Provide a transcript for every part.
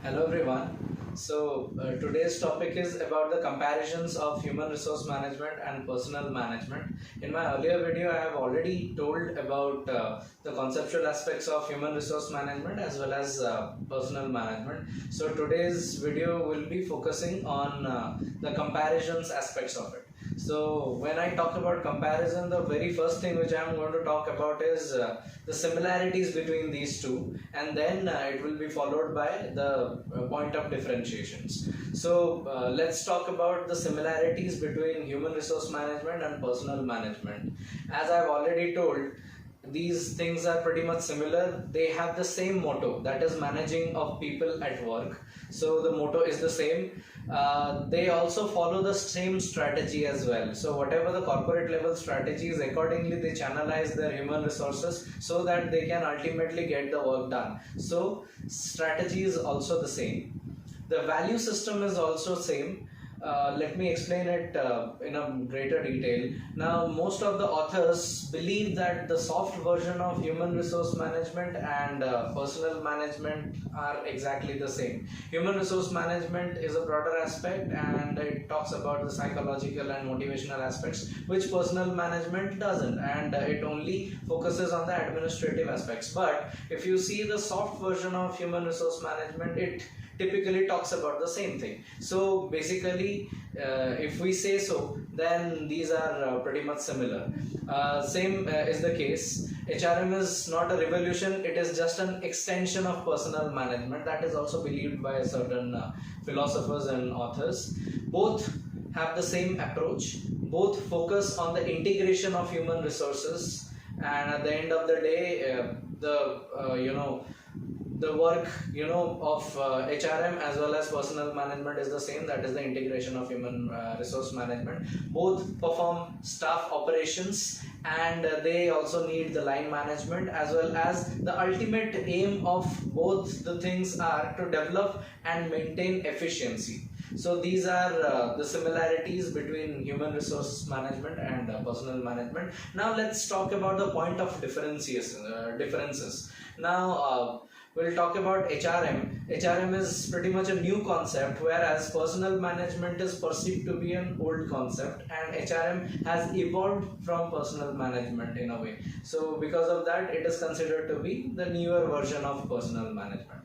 Hello everyone. Today's topic is about the comparisons of human resource management and personal management. In my earlier video, I have already told about the conceptual aspects of human resource management as well as personal management. So today's video will be focusing on the comparisons aspects of it. So when I talk about comparison, the very first thing which I am going to talk about is the similarities between these two, and then it will be followed by the point of differentiations. Let's talk about the similarities between human resource management and personal management. As I've already told, these things are pretty much similar. They have the same motto, that is managing of people at work. So the motto is the same. They also follow the same strategy as well. So whatever the corporate level strategies, accordingly they channelize their human resources so that they can ultimately get the work done. So strategy is also the same. The value system is also same. Let me explain it in a greater detail. Now, most of the authors believe that the soft version of human resource management and personal management are exactly the same. Human resource management is a broader aspect and it talks about the psychological and motivational aspects, which personal management doesn't, and it only focuses on the administrative aspects. But if you see the soft version of human resource management, it typically talks about the same thing. So basically, if we say so, then these are pretty much similar. Same is the case. HRM is not a revolution, it is just an extension of personal management. That is also believed by certain philosophers and authors. Both have the same approach, both focus on the integration of human resources, and at the end of the day, the work of HRM as well as personal management is the same, that is the integration of human resource management. Both perform staff operations, and they also need the line management, as well as the ultimate aim of both the things are to develop and maintain efficiency. So these are the similarities between human resource management and personal management. Now let's talk about the point of differences. Now we'll talk about HRM. HRM is pretty much a new concept, whereas personal management is perceived to be an old concept, and HRM has evolved from personal management in a way. So because of that, it is considered to be the newer version of personal management.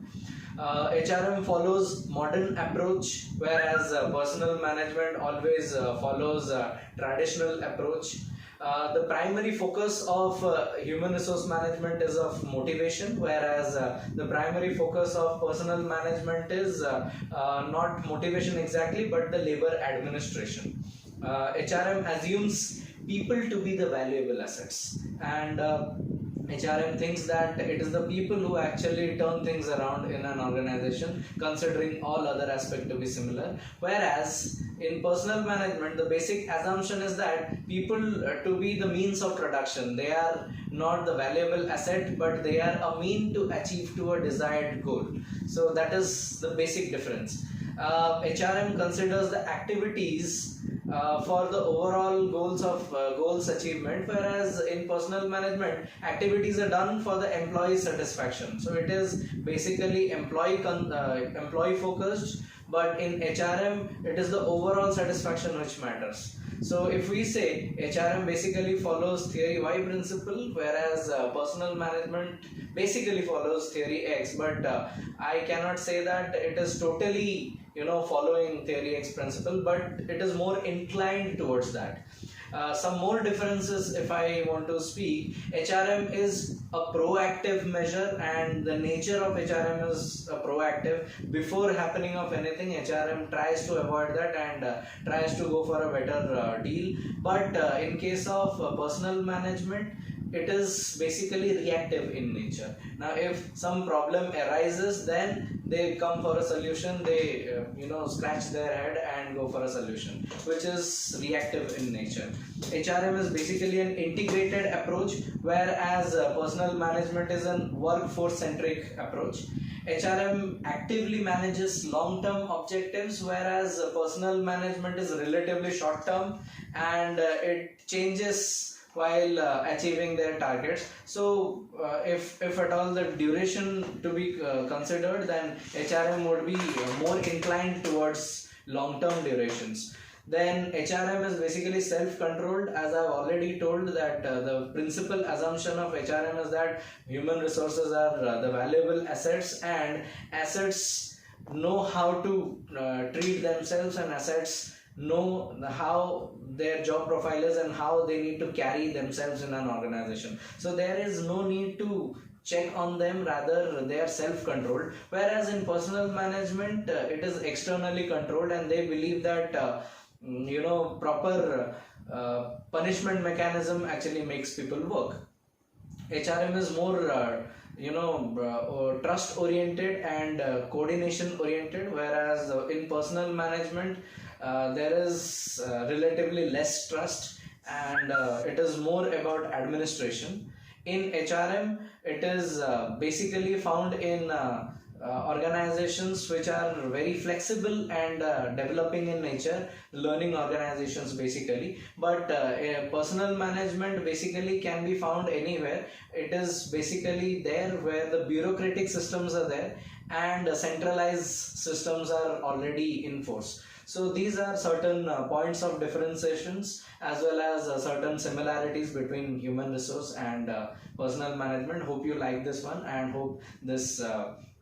HRM follows modern approach, whereas personal management always follows traditional approach. The primary focus of human resource management is of motivation, whereas the primary focus of personal management is not motivation exactly, but the labor administration. HRM assumes people to be the valuable assets, and HRM thinks that it is the people who actually turn things around in an organization, considering all other aspects to be similar. Whereas in personal management, the basic assumption is that people to be the means of production. They are not the valuable asset, but they are a mean to achieve to a desired goal. So that is the basic difference. HRM considers the activities for the overall goals achievement, whereas in personal management, activities are done for the employee satisfaction. So it is basically employee focused, but in HRM it is the overall satisfaction which matters. So if we say HRM basically follows theory Y principle, whereas personal management basically follows theory X, but I cannot say that it is totally following theory X principle, but it is more inclined towards that. Some more differences if I want to speak. HRM is a proactive measure, and the nature of HRM is proactive. Before happening of anything, HRM tries to avoid that and tries to go for a better deal. But in case of personal management, it is basically reactive in nature. Now if some problem arises, then they come for a solution, they scratch their head and go for a solution, which is reactive in nature. HRM is basically an integrated approach, whereas personal management is a workforce centric approach. HRM actively manages long-term objectives, whereas personal management is relatively short-term, and it changes while achieving their targets. So if at all the duration to be considered, then HRM would be more inclined towards long term durations. Then HRM is basically self-controlled, as I've already told that the principal assumption of HRM is that human resources are the valuable assets, and assets know how to treat themselves, and assets know how their job profile is and how they need to carry themselves in an organization. So there is no need to check on them, rather they are self-controlled. Whereas in personal management, it is externally controlled, and they believe that proper punishment mechanism actually makes people work. HRM is more trust oriented and coordination oriented, whereas in personal management there is relatively less trust, and it is more about administration. In HRM, it is basically found in organizations which are very flexible and developing in nature, learning organizations basically. But personal management basically can be found anywhere. It is basically there where the bureaucratic systems are there and centralized systems are already in force. So these are certain points of differentiations, as well as certain similarities between human resource and personal management. Hope you like this one, and hope this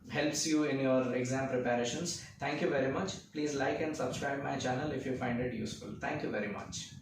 helps you in your exam preparations. Thank you very much. Please like and subscribe my channel if you find it useful. Thank you very much.